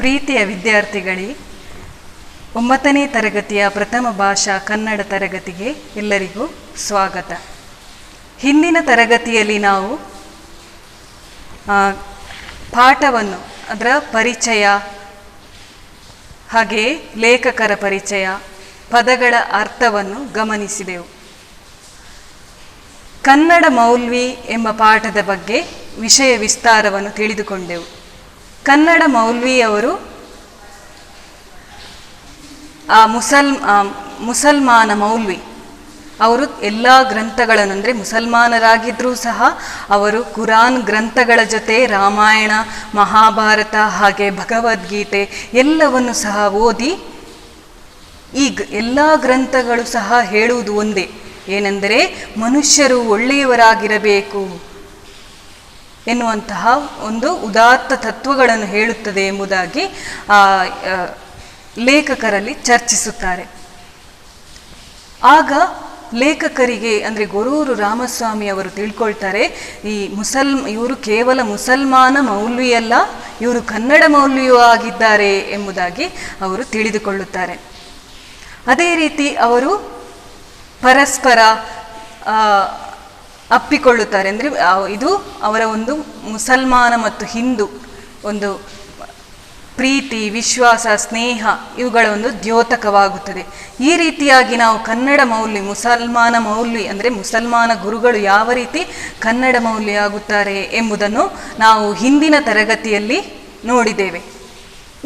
ಪ್ರೀತಿಯ ವಿದ್ಯಾರ್ಥಿಗಳೇ, 9ನೇ ತರಗತಿಯ ಪ್ರಥಮ ಭಾಷಾ ಕನ್ನಡ ತರಗತಿಗೆ ಎಲ್ಲರಿಗೂ ಸ್ವಾಗತ. ಹಿಂದಿನ ತರಗತಿಯಲ್ಲಿ ನಾವು ಪಾಠವನ್ನು, ಅದರ ಪರಿಚಯ, ಹಾಗೆಯೇ ಲೇಖಕರ ಪರಿಚಯ, ಪದಗಳ ಅರ್ಥವನ್ನು ಗಮನಿಸಿದೆವು. ಕನ್ನಡ ಮೌಲ್ವಿ ಎಂಬ ಪಾಠದ ಬಗ್ಗೆ ವಿಷಯ ವಿಸ್ತಾರವನ್ನು ತಿಳಿದುಕೊಂಡೆವು. ಕನ್ನಡ ಮೌಲ್ವಿಯವರು ಮುಸಲ್ಮಾನ ಮೌಲ್ವಿ. ಅವರು ಎಲ್ಲ ಗ್ರಂಥಗಳನ್ನು, ಅಂದರೆ ಮುಸಲ್ಮಾನರಾಗಿದ್ದರೂ ಸಹ ಅವರು ಕುರಾನ್ ಗ್ರಂಥಗಳ ಜೊತೆ ರಾಮಾಯಣ, ಮಹಾಭಾರತ, ಹಾಗೆ ಭಗವದ್ಗೀತೆ ಎಲ್ಲವನ್ನು ಸಹ ಓದಿ ಈ ಎಲ್ಲ ಗ್ರಂಥಗಳು ಸಹ ಹೇಳುವುದು ಒಂದೇ, ಏನೆಂದರೆ ಮನುಷ್ಯರು ಒಳ್ಳೆಯವರಾಗಿರಬೇಕು ಎನ್ನುವಂತಹ ಒಂದು ಉದಾತ್ತ ತತ್ವಗಳನ್ನು ಹೇಳುತ್ತದೆ ಎಂಬುದಾಗಿ ಲೇಖಕರಲ್ಲಿ ಚರ್ಚಿಸುತ್ತಾರೆ. ಆಗ ಲೇಖಕರಿಗೆ, ಅಂದರೆ ಗೊರೂರು ರಾಮಸ್ವಾಮಿ ಅವರು ತಿಳ್ಕೊಳ್ತಾರೆ, ಇವರು ಕೇವಲ ಮುಸಲ್ಮಾನ ಮೌಲ್ವಿಯಲ್ಲ, ಇವರು ಕನ್ನಡ ಮೌಲ್ವಿಯೂ ಆಗಿದ್ದಾರೆ ಎಂಬುದಾಗಿ ಅವರು ತಿಳಿದುಕೊಳ್ಳುತ್ತಾರೆ. ಅದೇ ರೀತಿ ಅವರು ಪರಸ್ಪರ ಅಪ್ಪಿಕೊಳ್ಳುತ್ತಾರೆ. ಅಂದರೆ ಇದು ಅವರ ಒಂದು ಮುಸಲ್ಮಾನ ಮತ್ತು ಹಿಂದೂ ಒಂದು ಪ್ರೀತಿ, ವಿಶ್ವಾಸ, ಸ್ನೇಹ ಇವುಗಳ ಒಂದು ದ್ಯೋತಕವಾಗುತ್ತದೆ. ಈ ರೀತಿಯಾಗಿ ನಾವು ಕನ್ನಡ ಮೌಲ್ಯ, ಮುಸಲ್ಮಾನ ಮೌಲ್ವಿ ಅಂದರೆ ಮುಸಲ್ಮಾನ ಗುರುಗಳು ಯಾವ ರೀತಿ ಕನ್ನಡ ಮೌಲ್ಯ ಆಗುತ್ತಾರೆ ಎಂಬುದನ್ನು ನಾವು ಹಿಂದಿನ ತರಗತಿಯಲ್ಲಿ ನೋಡಿದ್ದೇವೆ.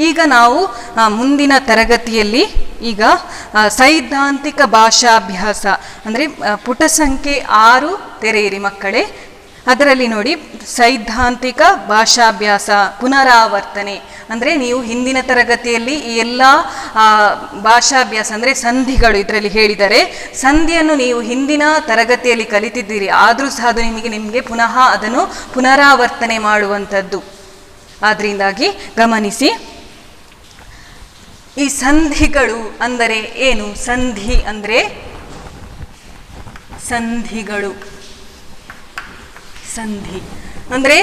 ಈಗ ನಾವು ಮುಂದಿನ ತರಗತಿಯಲ್ಲಿ ಈಗ ಸೈದ್ಧಾಂತಿಕ ಭಾಷಾಭ್ಯಾಸ, ಅಂದರೆ ಪುಟ ಸಂಖ್ಯೆ 6 ತೆರೆಯಿರಿ ಮಕ್ಕಳೇ. ಅದರಲ್ಲಿ ನೋಡಿ, ಸೈದ್ಧಾಂತಿಕ ಭಾಷಾಭ್ಯಾಸ ಪುನರಾವರ್ತನೆ. ಅಂದರೆ ನೀವು ಹಿಂದಿನ ತರಗತಿಯಲ್ಲಿ ಈ ಎಲ್ಲ ಭಾಷಾಭ್ಯಾಸ ಅಂದರೆ ಸಂಧಿಗಳು ಇದರಲ್ಲಿ ಹೇಳಿದರೆ, ಸಂಧಿಯನ್ನು ನೀವು ಹಿಂದಿನ ತರಗತಿಯಲ್ಲಿ ಕಲಿತಿದ್ದೀರಿ, ಆದರೂ ಸಹ ಅದು ನಿಮಗೆ ಪುನಃ ಅದನ್ನು ಪುನರಾವರ್ತನೆ ಮಾಡುವಂಥದ್ದು. ಆದ್ದರಿಂದಾಗಿ ಗಮನಿಸಿ, ಈ ಸಂಧಿಗಳು ಅಂದರೆ ಏನು? ಸಂಧಿ ಅಂದರೆ ಸಂಧಿಗಳು. ಸಂಧಿ ಅಂದರೆ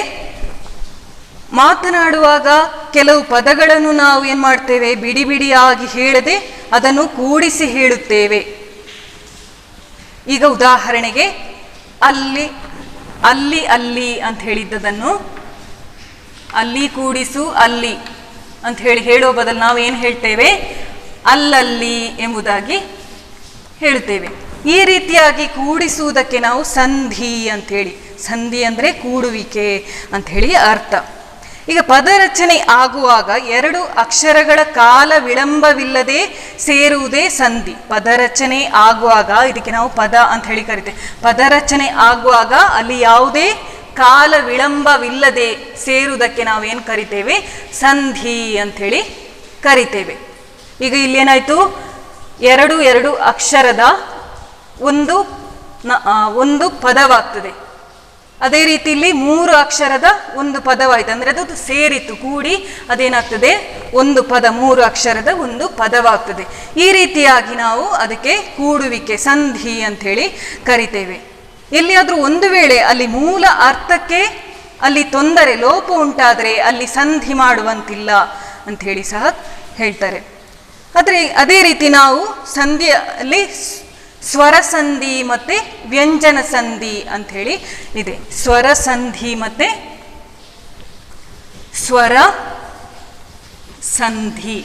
ಮಾತನಾಡುವಾಗ ಕೆಲವು ಪದಗಳನ್ನು ನಾವು ಏನು ಮಾಡ್ತೇವೆ, ಬಿಡಿ ಬಿಡಿಯಾಗಿ ಹೇಳದೆ ಅದನ್ನು ಕೂಡಿಸಿ ಹೇಳುತ್ತೇವೆ. ಈಗ ಉದಾಹರಣೆಗೆ ಅಲ್ಲಿ ಅಲ್ಲಿ ಅಲ್ಲಿ ಅಂತ ಹೇಳಿದ್ದದನ್ನು ಅಲ್ಲಿ ಕೂಡಿಸು ಅಲ್ಲಿ ಅಂತ ಹೇಳುವ ಬದಲು ನಾವು ಏನು ಹೇಳ್ತೇವೆ, ಅಲ್ಲಲ್ಲಿ ಎಂಬುದಾಗಿ ಹೇಳುತ್ತೇವೆ. ಈ ರೀತಿಯಾಗಿ ಕೂಡಿಸುವುದಕ್ಕೆ ನಾವು ಸಂಧಿ ಅಂಥೇಳಿ, ಸಂಧಿ ಅಂದರೆ ಕೂಡುವಿಕೆ ಅಂಥೇಳಿ ಅರ್ಥ. ಈಗ ಪದರಚನೆ ಆಗುವಾಗ 2 ಅಕ್ಷರಗಳ ಕಾಲ ವಿಳಂಬವಿಲ್ಲದೆ ಸೇರುವುದೇ ಸಂಧಿ. ಪದರಚನೆ ಆಗುವಾಗ ಇದಕ್ಕೆ ನಾವು ಪದ ಅಂತ ಹೇಳಿ ಕರಿತೇವೆ. ಪದರಚನೆ ಆಗುವಾಗ ಅಲ್ಲಿ ಯಾವುದೇ ಕಾಲ ವಿಳಂಬವಿಲ್ಲದೆ ಸೇರುವುದಕ್ಕೆ ನಾವೇನು ಕರಿತೇವೆ, ಸಂಧಿ ಅಂಥೇಳಿ ಕರಿತೇವೆ. ಈಗ ಇಲ್ಲೇನಾಯಿತು, 2 ಅಕ್ಷರದ ಒಂದು ಪದವಾಗ್ತದೆ. ಅದೇ ರೀತಿ ಇಲ್ಲಿ 3 ಅಕ್ಷರದ ಒಂದು ಪದವಾಯಿತು, ಅಂದರೆ ಅದು ಸೇರಿತು, ಕೂಡಿ ಅದೇನಾಗ್ತದೆ, ಒಂದು ಪದ, 3 ಅಕ್ಷರದ ಒಂದು ಪದವಾಗ್ತದೆ. ಈ ರೀತಿಯಾಗಿ ನಾವು ಅದಕ್ಕೆ ಕೂಡುವಿಕೆ, ಸಂಧಿ ಅಂಥೇಳಿ ಕರಿತೇವೆ. ಎಲ್ಲಿಯಾದರೂ ಒಂದು ವೇಳೆ ಅಲ್ಲಿ ಮೂಲ ಅರ್ಥಕ್ಕೆ ಅಲ್ಲಿ ತೊಂದರೆ, ಲೋಪ ಉಂಟಾದರೆ ಅಲ್ಲಿ ಸಂಧಿ ಮಾಡುವಂತಿಲ್ಲ ಅಂಥೇಳಿ ಸಹ ಹೇಳ್ತಾರೆ. ಆದರೆ ಅದೇ ರೀತಿ ನಾವು ಸಂಧಿಯಲ್ಲಿ ಸ್ವರ ಸಂಧಿ ಮತ್ತು ವ್ಯಂಜನ ಸಂಧಿ ಅಂಥೇಳಿ ಇದೆ. ಸ್ವರ ಸಂಧಿ ಮತ್ತು ಸ್ವರ ಸಂಧಿ,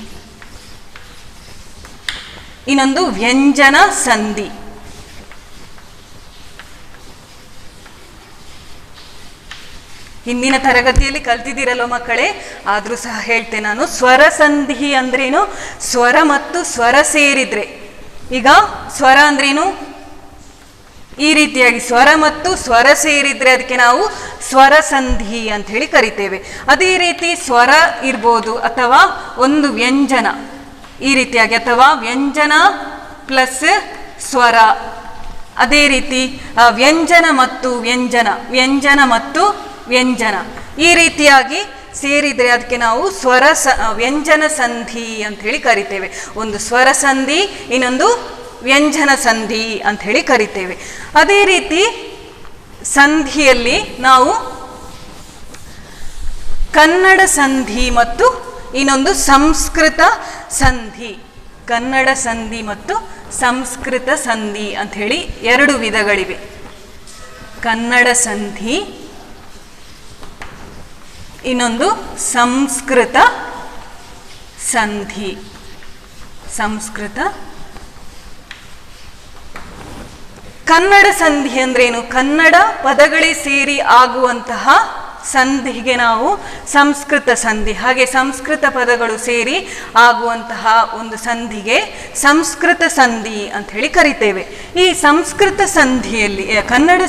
ಇನ್ನೊಂದು ವ್ಯಂಜನ ಸಂಧಿ. ಹಿಂದಿನ ತರಗತಿಯಲ್ಲಿ ಕಲ್ತಿದ್ದೀರಲ್ವ ಮಕ್ಕಳೇ, ಆದರೂ ಸಹ ಹೇಳ್ತೇನೆ ನಾನು. ಸ್ವರ ಸಂಧಿ ಅಂದ್ರೇನು? ಸ್ವರ ಮತ್ತು ಸ್ವರ ಸೇರಿದ್ರೆ. ಈಗ ಸ್ವರ ಅಂದ್ರೇನು? ಈ ರೀತಿಯಾಗಿ ಸ್ವರ ಮತ್ತು ಸ್ವರ ಸೇರಿದ್ರೆ ಅದಕ್ಕೆ ನಾವು ಸ್ವರ ಸಂಧಿ ಅಂತ ಹೇಳಿ ಕರಿತೇವೆ. ಅದೇ ರೀತಿ ಸ್ವರ ಇರ್ಬೋದು, ಅಥವಾ ಒಂದು ವ್ಯಂಜನ ಈ ರೀತಿಯಾಗಿ, ಅಥವಾ ವ್ಯಂಜನ ಪ್ಲಸ್ ಸ್ವರ. ಅದೇ ರೀತಿ ವ್ಯಂಜನ ಮತ್ತು ವ್ಯಂಜನ, ವ್ಯಂಜನ ಮತ್ತು ವ್ಯಂಜನ ಈ ರೀತಿಯಾಗಿ ಸೇರಿದರೆ ಅದಕ್ಕೆ ನಾವು ವ್ಯಂಜನ ಸಂಧಿ ಅಂತ ಹೇಳಿ ಕರಿತೇವೆ. ಒಂದು ಸ್ವರ ಸಂಧಿ, ಇನ್ನೊಂದು ವ್ಯಂಜನ ಸಂಧಿ ಅಂತ ಹೇಳಿ ಕರಿತೇವೆ. ಅದೇ ರೀತಿ ಸಂಧಿಯಲ್ಲಿ ನಾವು ಕನ್ನಡ ಸಂಧಿ ಮತ್ತು ಇನ್ನೊಂದು ಸಂಸ್ಕೃತ ಸಂಧಿ. ಕನ್ನಡ ಸಂಧಿ ಮತ್ತು ಸಂಸ್ಕೃತ ಸಂಧಿ ಅಂತ ಹೇಳಿ ಎರಡು ವಿಧಗಳಿವೆ. ಕನ್ನಡ ಸಂಧಿ, ಇನ್ನೊಂದು ಸಂಸ್ಕೃತ ಸಂಧಿ. ಸಂಸ್ಕೃತ ಕನ್ನಡ ಸಂಧಿ ಅಂದ್ರೇನು? ಕನ್ನಡ ಪದಗಳೇ ಸೇರಿ ಆಗುವಂತಹ ಸಂಧಿಗೆ ನಾವು ಸಂಸ್ಕೃತ ಸಂಧಿ, ಹಾಗೆ ಸಂಸ್ಕೃತ ಪದಗಳು ಸೇರಿ ಆಗುವಂತಹ ಒಂದು ಸಂಧಿಗೆ ಸಂಸ್ಕೃತ ಸಂಧಿ ಅಂತ ಹೇಳಿ ಕರಿತೇವೆ. ಈ ಸಂಸ್ಕೃತ ಸಂಧಿಯಲ್ಲಿ, ಕನ್ನಡ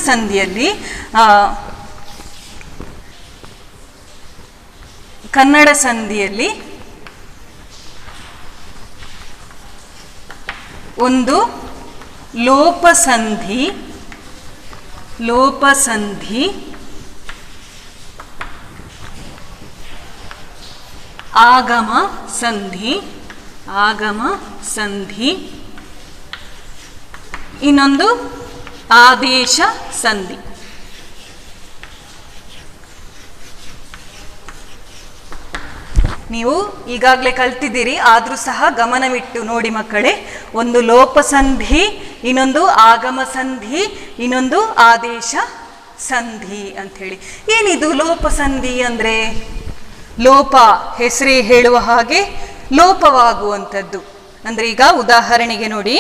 ಸಂಧಿಯಲ್ಲಿ ಒಂದು ಲೋಪಸಂಧಿ, ಆಗಮ ಸಂಧಿ, ಇನ್ನೊಂದು ಆದೇಶ ಸಂಧಿ. ನೀವು ಈಗಾಗಲೇ ಕಲ್ತಿದ್ದೀರಿ, ಆದರೂ ಸಹ ಗಮನವಿಟ್ಟು ನೋಡಿ ಮಕ್ಕಳೇ. ಒಂದು ಲೋಪಸಂಧಿ, ಇನ್ನೊಂದು ಆಗಮ ಸಂಧಿ, ಇನ್ನೊಂದು ಆದೇಶ ಸಂಧಿ ಅಂಥೇಳಿ. ಏನಿದು ಲೋಪಸಂಧಿ ಅಂದರೆ? ಲೋಪ, ಹೆಸರೇ ಹೇಳುವ ಹಾಗೆ ಲೋಪವಾಗುವಂಥದ್ದು. ಅಂದರೆ ಈಗ ಉದಾಹರಣೆಗೆ ನೋಡಿ,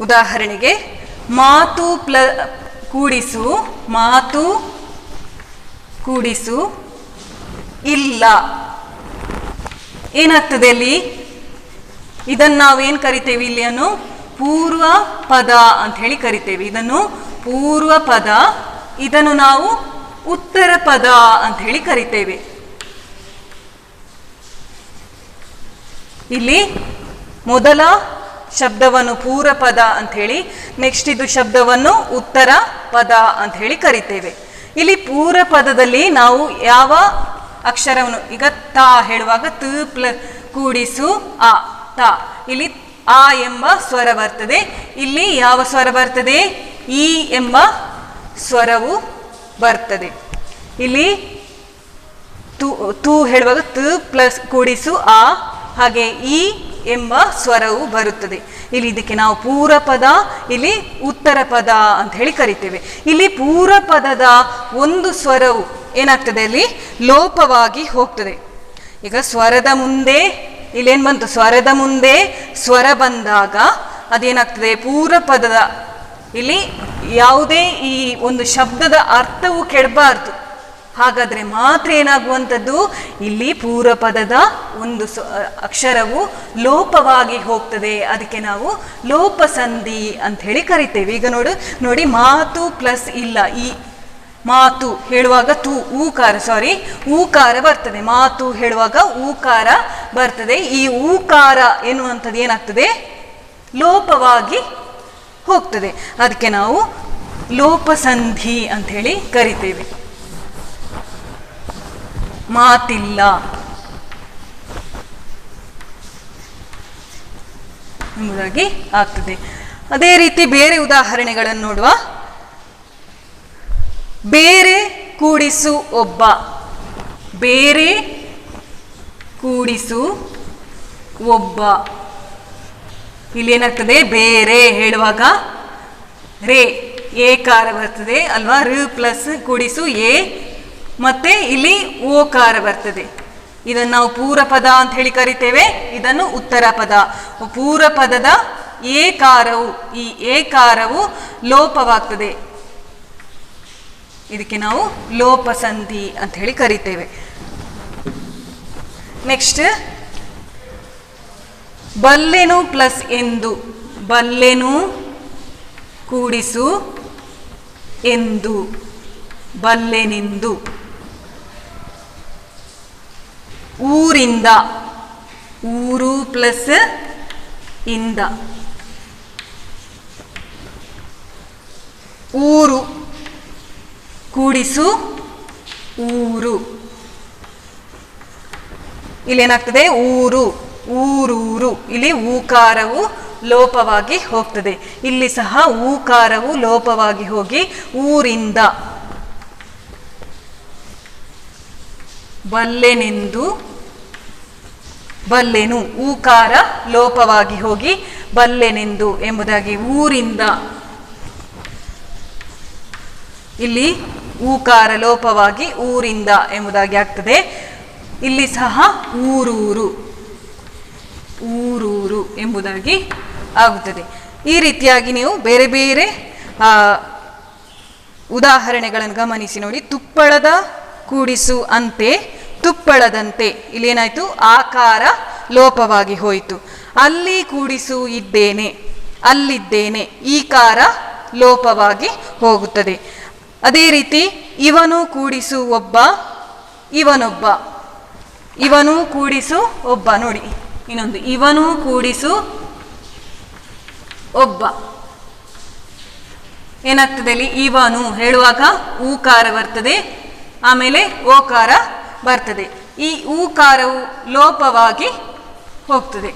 ಉದಾಹರಣೆಗೆ ಮಾತು ಕೂಡಿಸು ಇಲ್ಲ, ಏನಾಗ್ತದೆ ಅಲ್ಲಿ? ಇದನ್ನು ನಾವೇನು ಕರಿತೇವೆ? ಇಲ್ಲಿಯನ್ನು ಪೂರ್ವ ಪದ ಅಂತ ಹೇಳಿ ಕರಿತೇವೆ. ಇದನ್ನು ಪೂರ್ವ ಪದ, ಇದನ್ನು ನಾವು ಉತ್ತರ ಪದ ಅಂತ ಹೇಳಿ ಕರಿತೇವೆ. ಇಲ್ಲಿ ಮೊದಲ ಶಬ್ದವನ್ನು ಪೂರ್ವ ಪದ ಅಂತ ಹೇಳಿ, ನೆಕ್ಸ್ಟ್ ಇದು ಶಬ್ದವನ್ನು ಉತ್ತರ ಪದ ಅಂತ ಹೇಳಿ ಕರಿತೇವೆ. ಇಲ್ಲಿ ಪೂರ್ವ ಪದದಲ್ಲಿ ನಾವು ಯಾವ ಅಕ್ಷರವನ್ನು, ಈಗ ತಾ ಹೇಳುವಾಗ ತ ಕೂಡಿಸು ಆ, ತಾ, ಇಲ್ಲಿ ಆ ಎಂಬ ಸ್ವರ ಬರ್ತದೆ. ಇಲ್ಲಿ ಯಾವ ಸ್ವರ ಬರ್ತದೆ? ಈ ಎಂಬ ಸ್ವರವು ಬರ್ತದೆ. ಇಲ್ಲಿ ತು ಹೇಳುವಾಗ ತ ಕೂಡಿಸು ಆ, ಹಾಗೆ ಈ ಎಂಬ ಸ್ವರವು ಬರುತ್ತದೆ. ಇಲ್ಲಿ ಇದಕ್ಕೆ ನಾವು ಪೂರ್ವ ಪದ, ಇಲ್ಲಿ ಉತ್ತರ ಪದ ಅಂತ ಹೇಳಿ ಕರಿತೇವೆ. ಇಲ್ಲಿ ಪೂರ್ವ ಪದದ ಒಂದು ಸ್ವರವು ಏನಾಗ್ತದೆ? ಅಲ್ಲಿ ಲೋಪವಾಗಿ ಹೋಗ್ತದೆ. ಈಗ ಸ್ವರದ ಮುಂದೆ ಇಲ್ಲೇನು ಬಂತು? ಸ್ವರದ ಮುಂದೆ ಸ್ವರ ಬಂದಾಗ ಅದೇನಾಗ್ತದೆ? ಪೂರ್ವ ಪದದ ಇಲ್ಲಿ ಯಾವುದೇ ಈ ಒಂದು ಶಬ್ದದ ಅರ್ಥವು ಕೆಡಬಾರ್ದು. ಹಾಗಾದರೆ ಮಾತ್ರ ಏನಾಗುವಂಥದ್ದು? ಇಲ್ಲಿ ಪೂರ್ವ ಪದದ ಒಂದು ಅಕ್ಷರವು ಲೋಪವಾಗಿ ಹೋಗ್ತದೆ. ಅದಕ್ಕೆ ನಾವು ಲೋಪಸಂಧಿ ಅಂತ ಹೇಳಿ ಕರಿತೇವೆ. ಈಗ ನೋಡಿ ಮಾತು ಪ್ಲಸ್ ಇಲ್ಲ, ಈ ಮಾತು ಹೇಳುವಾಗ ಊಕಾರ ಬರ್ತದೆ. ಮಾತು ಹೇಳುವಾಗ ಊಕಾರ ಬರ್ತದೆ. ಈ ಊಕಾರ ಎನ್ನುವಂಥದ್ದು ಏನಾಗ್ತದೆ? ಲೋಪವಾಗಿ ಹೋಗ್ತದೆ. ಅದಕ್ಕೆ ನಾವು ಲೋಪಸಂಧಿ ಅಂತ ಹೇಳಿ ಕರಿತೇವೆ. ಮಾತಿಲ್ಲ ಎಂಬುದಾಗಿ ಆಗ್ತದೆ. ಅದೇ ರೀತಿ ಬೇರೆ ಉದಾಹರಣೆಗಳನ್ನು ನೋಡುವ. ಬೇರೆ ಕೂಡಿಸು ಒಬ್ಬ, ಬೇರೆ ಕೂಡಿಸು ಒಬ್ಬ. ಇಲ್ಲಿ ಏನಾಗ್ತದೆ? ಬೇರೆ ಹೇಳುವಾಗ ರೇ ಏಕಾರ ಬರ್ತದೆ ಅಲ್ವಾ? ರ ಪ್ಲಸ್ ಕೂಡಿಸು ಎ, ಮತ್ತೆ ಇಲ್ಲಿ ಓಕಾರ ಬರ್ತದೆ. ಇದನ್ನು ನಾವು ಪೂರ್ವ ಪದ ಅಂತ ಹೇಳಿ ಕರಿತೇವೆ, ಇದನ್ನು ಉತ್ತರ ಪದ. ಪೂರ್ವ ಪದದ ಏಕಾರವು, ಈ ಏಕಾರವು ಲೋಪವಾಗ್ತದೆ. ಇದಕ್ಕೆ ನಾವು ಲೋಪಸಂಧಿ ಅಂತ ಹೇಳಿ ಕರಿತೇವೆ. ನೆಕ್ಸ್ಟ್ ಬಲ್ಲೆನು ಪ್ಲಸ್ ಎಂದು, ಬಲ್ಲೆನು ಕೂಡಿಸು ಎಂದು, ಬಲ್ಲೆನೆಂದು. ಊರಿಂದ, ಊರು ಪ್ಲಸ್ ಇಂದ, ಊರು ಕೂಡಿಸು ಊರು. ಇಲ್ಲೇನಾಗ್ತದೆ? ಊರು, ಊರೂರು. ಇಲ್ಲಿ ಊಕಾರವು ಲೋಪವಾಗಿ ಹೋಗ್ತದೆ. ಇಲ್ಲಿ ಸಹ ಊಕಾರವು ಲೋಪವಾಗಿ ಹೋಗಿ ಊರಿಂದ. ಬಲ್ಲೆನೆಂದು, ಬಲ್ಲೆನು ಊಕಾರ ಲೋಪವಾಗಿ ಹೋಗಿ ಬಲ್ಲೆನೆಂದು ಎಂಬುದಾಗಿ, ಊರಿಂದ ಇಲ್ಲಿ ಊಕಾರ ಲೋಪವಾಗಿ ಊರಿಂದ ಎಂಬುದಾಗಿ ಆಗ್ತದೆ. ಇಲ್ಲಿ ಸಹ ಊರೂರು, ಊರೂರು ಎಂಬುದಾಗಿ ಆಗುತ್ತದೆ. ಈ ರೀತಿಯಾಗಿ ನೀವು ಬೇರೆ ಬೇರೆ ಉದಾಹರಣೆಗಳನ್ನು ಗಮನಿಸಿ ನೋಡಿ. ತುಪ್ಪಳದ ಕೂಡಿಸು ಅಂತೆ, ತುಪ್ಪಳದಂತೆ, ಇಲ್ಲೇನಾಯ್ತು, ಆಕಾರ ಲೋಪವಾಗಿ ಹೋಯಿತು. ಅಲ್ಲಿ ಕೂಡಿಸು ಇದ್ದೇನೆ, ಅಲ್ಲಿದ್ದೇನೆ, ಈಕಾರ ಲೋಪವಾಗಿ ಹೋಗುತ್ತದೆ. ಅದೇ ರೀತಿ ಇವನು ಕೂಡಿಸು ಒಬ್ಬ, ಇವನೊಬ್ಬ, ಇವನು ಕೂಡಿಸು ಒಬ್ಬ. ನೋಡಿ ಇನ್ನೊಂದು, ಇವನು ಕೂಡಿಸು ಒಬ್ಬ ಏನಾಗ್ತದೆ ಇಲ್ಲಿ, ಇವನು ಹೇಳುವಾಗ ಊಕಾರ ಬರ್ತದೆ, ಆಮೇಲೆ ಓಕಾರ ಬರ್ತದೆ. ಈ ಊಕಾರವು ಲೋಪವಾಗಿ ಹೋಗ್ತದೆ,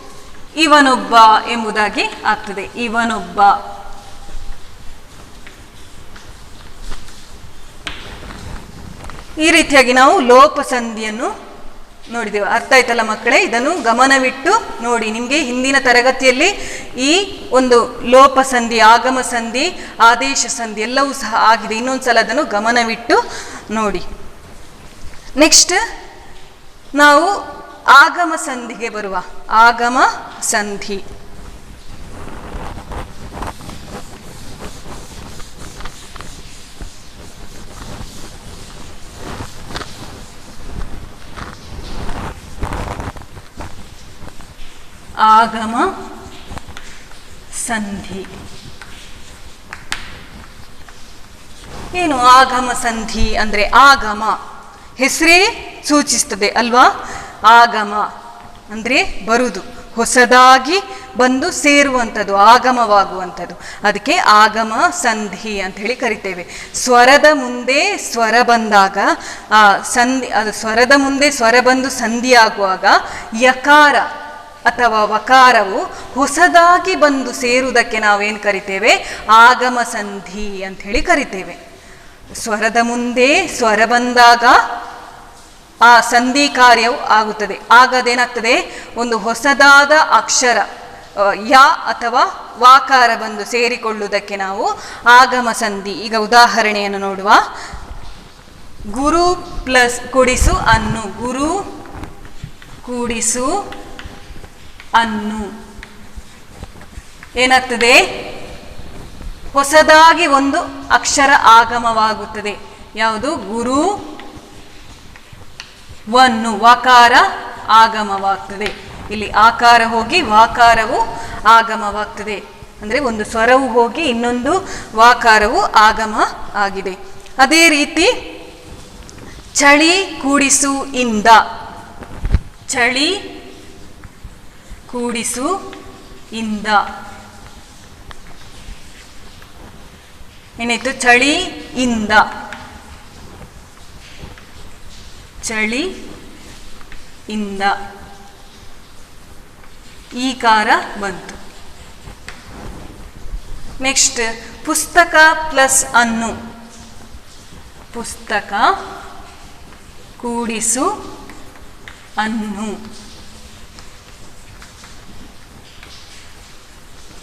ಇವನೊಬ್ಬ ಎಂಬುದಾಗಿ ಆಗ್ತದೆ, ಇವನೊಬ್ಬ. ಈ ರೀತಿಯಾಗಿ ನಾವು ಲೋಪ ಸಂಧಿಯನ್ನು ನೋಡಿದೆವು. ಅರ್ಥ ಆಯ್ತಲ್ಲ ಮಕ್ಕಳೇ? ಇದನ್ನು ಗಮನವಿಟ್ಟು ನೋಡಿ. ನಿಮಗೆ ಹಿಂದಿನ ತರಗತಿಯಲ್ಲಿ ಈ ಒಂದು ಲೋಪ ಸಂಧಿ, ಆಗಮ ಸಂಧಿ, ಆದೇಶ ಸಂಧಿ ಎಲ್ಲವೂ ಸಹ ಆಗಿದೆ. ಇನ್ನೊಂದ್ಸಲ ಅದನ್ನು ಗಮನವಿಟ್ಟು ನೋಡಿ. ನೆಕ್ಸ್ಟ್ ನಾವು ಆಗಮ ಸಂಧಿಗೆ ಬರುವ. ಆಗಮ ಸಂಧಿ ಆಗಮ ಸಂಧಿ ಏನು? ಆಗಮ ಸಂಧಿ ಅಂದ್ರೆ, ಆಗಮ ಹೆಸರೇ ಸೂಚಿಸ್ತದೆ ಅಲ್ವಾ? ಆಗಮ ಅಂದ್ರೆ ಬರುವುದು, ಹೊಸದಾಗಿ ಬಂದು ಸೇರುವಂಥದ್ದು, ಆಗಮವಾಗುವಂಥದ್ದು. ಅದಕ್ಕೆ ಆಗಮ ಸಂಧಿ ಅಂತ ಹೇಳಿ ಕರಿತೇವೆ. ಸ್ವರದ ಮುಂದೆ ಸ್ವರ ಬಂದಾಗ ಸಂಧಿ, ಅದು ಸ್ವರದ ಮುಂದೆ ಸ್ವರ ಬಂದು ಸಂಧಿ ಆಗುವಾಗ ಯಕಾರ ಅಥವಾ ವಕಾರವು ಹೊಸದಾಗಿ ಬಂದು ಸೇರುವುದಕ್ಕೆ ನಾವೇನು ಕರಿತೇವೆ? ಆಗಮ ಸಂಧಿ ಅಂತ ಹೇಳಿ ಕರಿತೇವೆ. ಸ್ವರದ ಮುಂದೆ ಸ್ವರ ಬಂದಾಗ ಆ ಸಂಧಿ ಕಾರ್ಯವು ಆಗುತ್ತದೆ. ಆಗ ಅದೇನಾಗ್ತದೆ, ಒಂದು ಹೊಸದಾದ ಅಕ್ಷರ ಯ ಅಥವಾ ವಾಕಾರ ಬಂದು ಸೇರಿಕೊಳ್ಳುವುದಕ್ಕೆ ನಾವು ಆಗಮ ಸಂಧಿ. ಈಗ ಉದಾಹರಣೆಯನ್ನು ನೋಡುವ. ಗುರು ಪ್ಲಸ್ ಕೂಡಿಸು ಅನ್ನು, ಗುರು ಕೂಡಿಸು ಅನ್ನು ಏನಾಗ್ತದೆ? ಹೊಸದಾಗಿ ಒಂದು ಅಕ್ಷರ ಆಗಮವಾಗುತ್ತದೆ. ಯಾವುದು? ಗುರು ವನ್ನು, ವಾಕಾರ ಆಗಮವಾಗ್ತದೆ. ಇಲ್ಲಿ ಆಕಾರ ಹೋಗಿ ವಾಕಾರವು ಆಗಮವಾಗ್ತದೆ. ಅಂದರೆ ಒಂದು ಸ್ವರವು ಹೋಗಿ ಇನ್ನೊಂದು ವಾಕಾರವು ಆಗಮ ಆಗಿದೆ. ಅದೇ ರೀತಿ ಚಳಿ ಕೂಡಿಸು ಇಂದ, ಚಳಿ ಕೂಡಿಸು ಇಂದ ಏನಾಯ್ತು? ಚಳಿ ಇಂದ, ಚಳಿ ಇಂದ ಈಕಾರ ಬಂತು. ನೆಕ್ಸ್ಟ್ ಪುಸ್ತಕ ಪ್ಲಸ್ ಅನ್ನು, ಪುಸ್ತಕ ಕೂಡಿಸು ಅನ್ನು,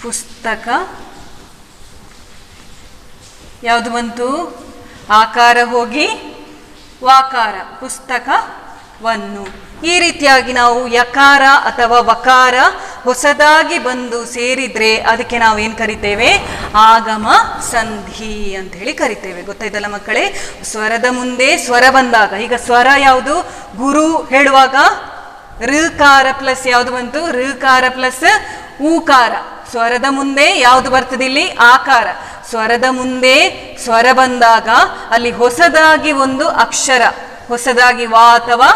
ಪುಸ್ತಕ ಯಾವುದು ಬಂತು? ಆಕಾರ ಹೋಗಿ ವಾಕಾರ, ಪುಸ್ತಕವನ್ನು. ಈ ರೀತಿಯಾಗಿ ನಾವು ಯಕಾರ ಅಥವಾ ವಕಾರ ಹೊಸದಾಗಿ ಬಂದು ಸೇರಿದ್ರೆ ಅದಕ್ಕೆ ನಾವೇನು ಕರಿತೇವೆ? ಆಗಮ ಸಂಧಿ ಅಂತ ಹೇಳಿ ಕರಿತೇವೆ. ಗೊತ್ತಾಯ್ತಲ್ಲ ಮಕ್ಕಳೇ? ಸ್ವರದ ಮುಂದೆ ಸ್ವರ ಬಂದಾಗ, ಈಗ ಸ್ವರ ಯಾವುದು? ಗುರು ಹೇಳುವಾಗ ಋಕಾರ ಪ್ಲಸ್ ಯಾವುದು ಬಂತು? ಋಕಾರ ಪ್ಲಸ್ ಊಕಾರ. ಸ್ವರದ ಮುಂದೆ ಯಾವುದು ಬರ್ತದೆ? ಇಲ್ಲಿ ಆಕಾರ. ಸ್ವರದ ಮುಂದೆ ಸ್ವರ ಬಂದಾಗ ಅಲ್ಲಿ ಹೊಸದಾಗಿ ಒಂದು ಅಕ್ಷರ, ಹೊಸದಾಗಿ ವಾ ಅಥವಾ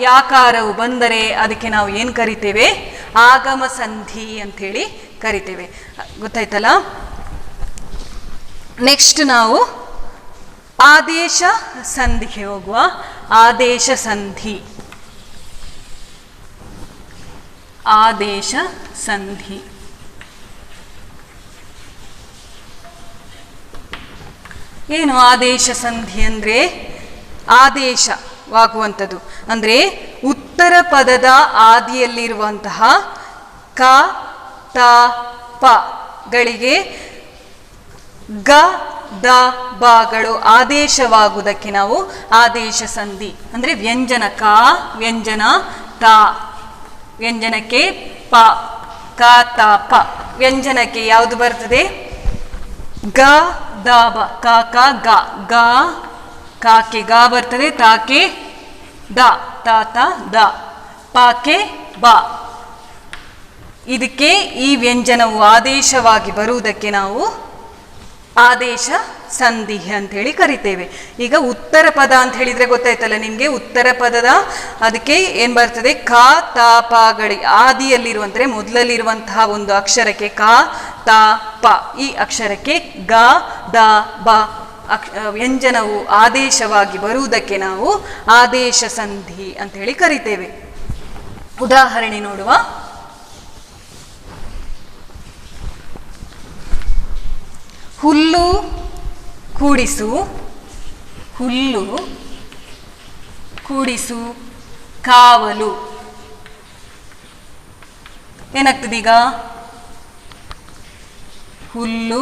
ಯಾಕಾರವು ಬಂದರೆ ಅದಕ್ಕೆ ನಾವು ಏನು ಕರಿತೇವೆ? ಆಗಮ ಸಂಧಿ ಅಂಥೇಳಿ ಕರಿತೇವೆ. ಗೊತ್ತಾಯ್ತಲ್ಲ? ನೆಕ್ಸ್ಟ್ ನಾವು ಆದೇಶ ಸಂಧಿಗೆ ಹೋಗುವ. ಆದೇಶ ಸಂಧಿ, ಆದೇಶ ಸಂಧಿ ಏನು? ಆದೇಶ ಸಂಧಿ ಅಂದರೆ ಆದೇಶ ವಾಗುವಂಥದ್ದು. ಅಂದರೆ ಉತ್ತರ ಪದದ ಆದಿಯಲ್ಲಿರುವಂತಹ ಕ ತ ಪ ಗಳಿಗೆ ಗ ದ ಬಗಳು ಆದೇಶವಾಗುವುದಕ್ಕೆ ನಾವು ಆದೇಶ ಸಂಧಿ ಅಂದರೆ ವ್ಯಂಜನ ಕ ವ್ಯಂಜನ ತ ವ್ಯಂಜನಕ್ಕೆ ಪ ಕ ತ ಪ ವ್ಯಂಜನಕ್ಕೆ ಯಾವುದು ಬರ್ತದೆ ಗ ದ ಬ ಕ ಕ ಗ ಗ ಕಾಕೆ ಗ ಬರ್ತದೆ ತಾಕೆ ದ ತ ತ ದ ಪಾಕೆ ಬ. ಇದಕ್ಕೆ ಈ ವ್ಯಂಜನವು ಆದೇಶವಾಗಿ ಬರುವುದಕ್ಕೆ ನಾವು ಆದೇಶ ಸಂಧಿ ಅಂತ ಹೇಳಿ ಕರಿತೇವೆ. ಈಗ ಉತ್ತರ ಪದ ಅಂತ ಹೇಳಿದ್ರೆ ಗೊತ್ತಾಯ್ತಲ್ಲ ನಿಮ್ಗೆ, ಉತ್ತರ ಪದದ ಅದಕ್ಕೆ ಏನ್ ಬರ್ತದೆ ಕ ತ ಪಗಳಿ ಆದಿಯಲ್ಲಿರುವಂದ್ರೆ ಮೊದಲಲ್ಲಿರುವಂತಹ ಒಂದು ಅಕ್ಷರಕ್ಕೆ ಕ ತ ಪ ಈ ಅಕ್ಷರಕ್ಕೆ ಗ ದ ಬ ವ್ಯಂಜನವು ಆದೇಶವಾಗಿ ಬರುವುದಕ್ಕೆ ನಾವು ಆದೇಶ ಸಂಧಿ ಅಂತ ಹೇಳಿ ಕರಿತೇವೆ. ಉದಾಹರಣೆ ನೋಡುವ. ಹುಲ್ಲು ಕೂಡಿಸು ಹುಲ್ಲು ಕೂಡಿಸು ಕಾವಲು. ಏನಾಗ್ತದೆ ಈಗ ಹುಲ್ಲು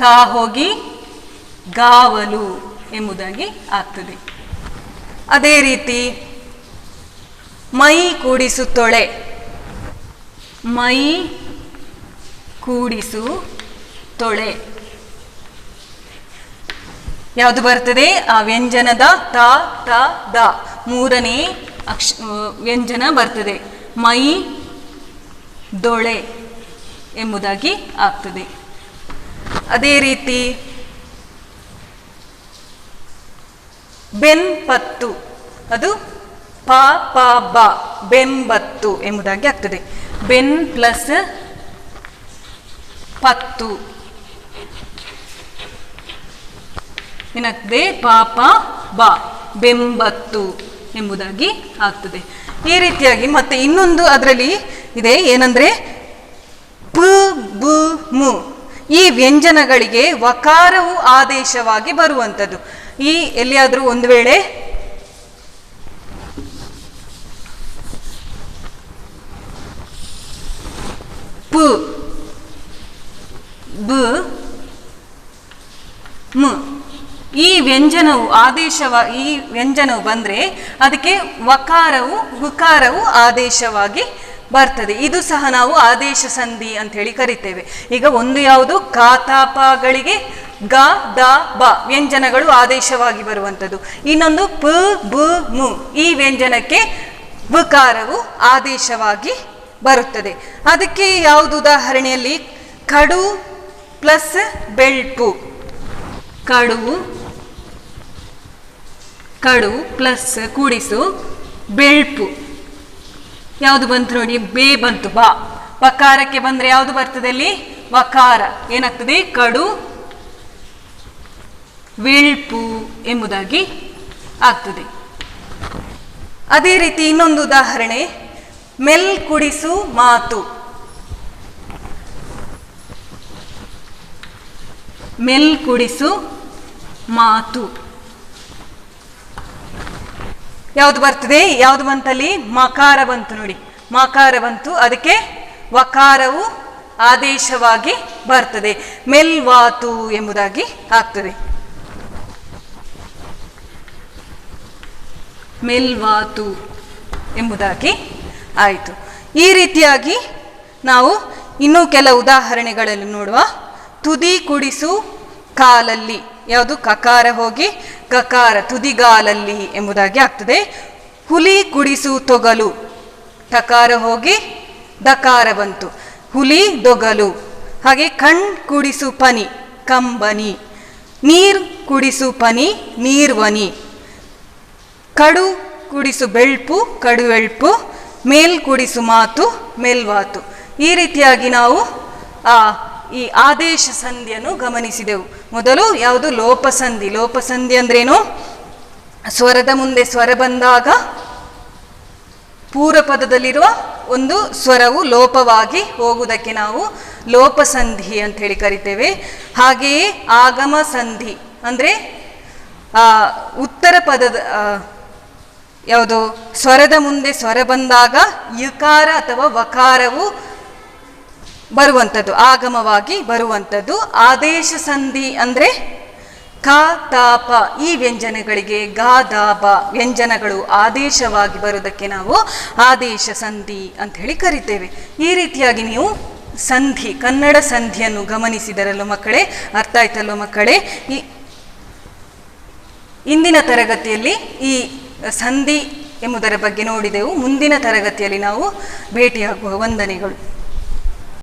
ಕಾ ಹೋಗಿ ಗಾವಲು ಎಂಬುದಾಗಿ ಆಗ್ತದೆ. ಅದೇ ರೀತಿ ಮೈ ಕೂಡಿಸು ತೊಳೆ ಮೈ ಕೂಡಿಸು ತೊಳೆ ಯಾವುದು ಬರ್ತದೆ ಆ ವ್ಯಂಜನದ ತ ತ ದ ಮೂರನೇ ವ್ಯಂಜನ ಬರ್ತದೆ ಮೈ ದೊಳೆ ಎಂಬುದಾಗಿ ಆಗ್ತದೆ. ಅದೇ ರೀತಿ ಬೆನ್ಪತ್ತು ಅದು ಪ ಪ ಬ ಬೆಂಬತ್ತು ಎಂಬುದಾಗಿ ಆಗ್ತದೆ. ಬೆನ್ ಪ್ಲಸ್ ಪತ್ತು ಏನಾಗ್ತದೆ ಪಾಪ ಬ ಬೆಂಬತ್ತು ಎಂಬುದಾಗಿ ಆಗ್ತದೆ. ಈ ರೀತಿಯಾಗಿ ಮತ್ತೆ ಇನ್ನೊಂದು ಅದರಲ್ಲಿ ಇದೆ ಏನಂದ್ರೆ ಪ ಬ ಮು ಈ ವ್ಯಂಜನಗಳಿಗೆ ವಕಾರವು ಆದೇಶವಾಗಿ ಬರುವಂಥದ್ದು. ಈ ಎಲ್ಲಿಯಾದ್ರೂ ಒಂದು ವೇಳೆ ಪ ಬ ಮ ಈ ವ್ಯಂಜನವು ಈ ವ್ಯಂಜನವು ಬಂದ್ರೆ ಅದಕ್ಕೆ ವಕಾರವು ಗುಕಾರವು ಆದೇಶವಾಗಿ ಬರ್ತದೆ. ಇದು ಸಹ ನಾವು ಆದೇಶ ಸಂಧಿ ಅಂತ ಹೇಳಿ ಕರಿತೇವೆ. ಈಗ ಒಂದು ಯಾವುದು ಕಾತಾಪಗಳಿಗೆ ಗ ದ ಬ ವ್ಯಂಜನಗಳು ಆದೇಶವಾಗಿ ಬರುವಂಥದ್ದು. ಇನ್ನೊಂದು ಪ ಬ ಮು ಈ ವ್ಯಂಜನಕ್ಕೆ ಬಕಾರವು ಆದೇಶವಾಗಿ ಬರುತ್ತದೆ. ಅದಕ್ಕೆ ಯಾವುದು ಉದಾಹರಣೆಯಲ್ಲಿ ಕಡು ಪ್ಲಸ್ ಬೆಳ್ಪು ಕಡು ಪ್ಲಸ್ ಕೂಡಿಸು ಬೆಳ್ಪು ಯಾವುದು ಬಂತು ನೋಡಿ ಬೇ ಬಂತು ಬಾ ವಕಾರಕ್ಕೆ ಬಂದ್ರೆ ಯಾವುದು ಬರ್ತದೆ ಅಲ್ಲಿ ವಕಾರ ಏನಾಗ್ತದೆ ಕಡು ವೆಳ್ಪು ಎಂಬುದಾಗಿ ಆಗ್ತದೆ. ಅದೇ ರೀತಿ ಇನ್ನೊಂದು ಉದಾಹರಣೆ ಮೆಲ್ ಕುಡಿಸು ಮಾತು ಮೆಲ್ ಕುಡಿಸು ಮಾತು ಯಾವುದು ಬರ್ತದೆ ಯಾವುದು ಬಂತಲ್ಲಿ ಮಕಾರ ಬಂತು ನೋಡಿ ಮಕಾರ ಬಂತು ಅದಕ್ಕೆ ವಕಾರವು ಆದೇಶವಾಗಿ ಬರ್ತದೆ ಮೆಲ್ವಾತು ಎಂಬುದಾಗಿ ಆಗ್ತದೆ. ಮೆಲ್ವಾತು ಎಂಬುದಾಗಿ ಆಯಿತು. ಈ ರೀತಿಯಾಗಿ ನಾವು ಇನ್ನೂ ಕೆಲ ಉದಾಹರಣೆಗಳಲ್ಲಿ ನೋಡುವ. ತುದಿ ಕುಡಿಸು ಕಾಲಲ್ಲಿ ಯಾವುದು ಕಕಾರ ಹೋಗಿ ಕಕಾರ ತುದಿಗಾಲಲ್ಲಿ ಎಂಬುದಾಗಿ ಆಗ್ತದೆ. ಹುಲಿ ಕುಡಿಸು ತೊಗಲು ಟಕಾರ ಹೋಗಿ ದಕಾರ ಬಂತು ಹುಲಿ ದೊಗಲು. ಹಾಗೆ ಕಣ್ ಕುಡಿಸು ಪನಿ ಕಂಬನಿ. ನೀರ್ ಕುಡಿಸು ಪನಿ ನೀರ್ವನಿ. ಕಡು ಕುಡಿಸು ಬೆಳ್ಪು ಕಡುವೆಳ್ಪು. ಮೇಲ್ ಕುಡಿಸು ಮಾತು ಮೇಲ್ವಾತು. ಈ ರೀತಿಯಾಗಿ ನಾವು ಈ ಆದೇಶ ಸಂಧಿಯನ್ನು ಗಮನಿಸಿದೆವು. ಮೊದಲು ಯಾವುದು ಲೋಪಸಂಧಿ. ಲೋಪಸಂಧಿ ಅಂದ್ರೇನು ಸ್ವರದ ಮುಂದೆ ಸ್ವರ ಬಂದಾಗ ಪೂರ್ವ ಪದದಲ್ಲಿರುವ ಒಂದು ಸ್ವರವು ಲೋಪವಾಗಿ ಹೋಗುವುದಕ್ಕೆ ನಾವು ಲೋಪಸಂಧಿ ಅಂತ ಹೇಳಿ ಕರಿತೇವೆ. ಹಾಗೆಯೇ ಆಗಮ ಸಂಧಿ ಅಂದರೆ ಆ ಉತ್ತರ ಪದದ ಯಾವುದು ಸ್ವರದ ಮುಂದೆ ಸ್ವರ ಬಂದಾಗ ಯುಕಾರ ಅಥವಾ ವಕಾರವು ಬರುವಂಥದ್ದು, ಆಗಮವಾಗಿ ಬರುವಂಥದ್ದು. ಆದೇಶ ಸಂಧಿ ಅಂದರೆ ಕ ತಾಪ ಈ ವ್ಯಂಜನಗಳಿಗೆ ಗ ದ ಬ ವ್ಯಂಜನಗಳು ಆದೇಶವಾಗಿ ಬರುವುದಕ್ಕೆ ನಾವು ಆದೇಶ ಸಂಧಿ ಅಂತ ಹೇಳಿ ಕರಿತೇವೆ. ಈ ರೀತಿಯಾಗಿ ನೀವು ಸಂಧಿ, ಕನ್ನಡ ಸಂಧಿಯನ್ನು ಗಮನಿಸಿದರಲ್ಲೋ ಮಕ್ಕಳೇ, ಅರ್ಥ ಆಯ್ತಲ್ಲೋ ಮಕ್ಕಳೇ. ಈ ಇಂದಿನ ತರಗತಿಯಲ್ಲಿ ಈ ಸಂಧಿ ಎಂಬುದರ ಬಗ್ಗೆ ನೋಡಿದೆವು. ಮುಂದಿನ ತರಗತಿಯಲ್ಲಿ ನಾವು ಭೇಟಿಯಾಗುವ. ವಂದನೆಗಳು.